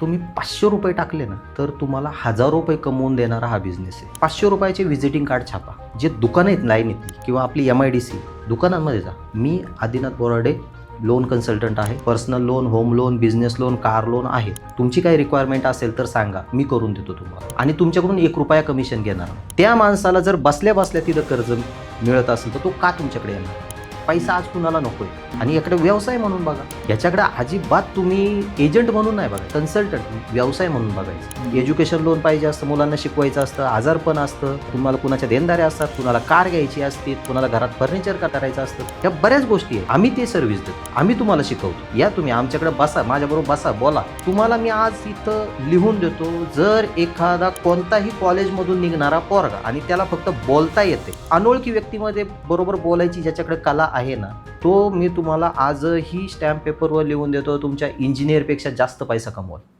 तुम्ही 500 रुपये टाकले ना तर तुम्हाला 1000 रुपये कमवून देणारा हा बिझनेस आहे. 500 रुपयाचे व्हिजिटिंग कार्ड छापा. जे दुकानं आहेत लाईनीतली किंवा आपली MIDC दुकानांमध्ये जा. मी आदिनाथ बोराडे लोन कन्सल्टंट आहे. Personal loan, home loan, business loan, car loan आहे. तुमची काही रिक्वायरमेंट असेल तर सांगा, मी करून देतो तुम्हाला. आणि तुमच्याकडून 1 रुपया कमिशन घेणार. त्या माणसाला जर बसल्या बसल्या तिथं कर्ज मिळत असेल तर तो का तुमच्याकडे येणार? पैसा आज कुणाला नकोय. आणि याकडे व्यवसाय म्हणून बघा. याच्याकडे अजिबात तुम्ही एजंट म्हणून नाही बघा, कन्सल्टंट व्यवसाय म्हणून बघायचं. एज्युकेशन लोन पाहिजे असतं, मुलांना शिकवायचं असतं, आजारपण असतं, तुम्हाला कुणाच्या देणदाऱ्या असतात, कुणाला कार घ्यायची असते, कुणाला घरात फर्निचर करायचं असतं. या बऱ्याच गोष्टी आहेत. आम्ही ते सर्व्हिस देतो, आम्ही तुम्हाला शिकवतो. या तुम्ही आमच्याकडे बसा, माझ्याबरोबर बसा, बोला. तुम्हाला मी आज इथं लिहून देतो, जर एखादा कोणताही कॉलेजमधून निघणारा पोरगा आणि त्याला फक्त बोलता येते, अनोळखी व्यक्तीमध्ये बरोबर बोलायची ज्याच्याकडे कला आहे ना, तो मी तुम्हाला आजही स्टॅम्प पेपरवर लिहून देतो, तुमच्या इंजिनियरपेक्षा जास्त पैसा कमवाल.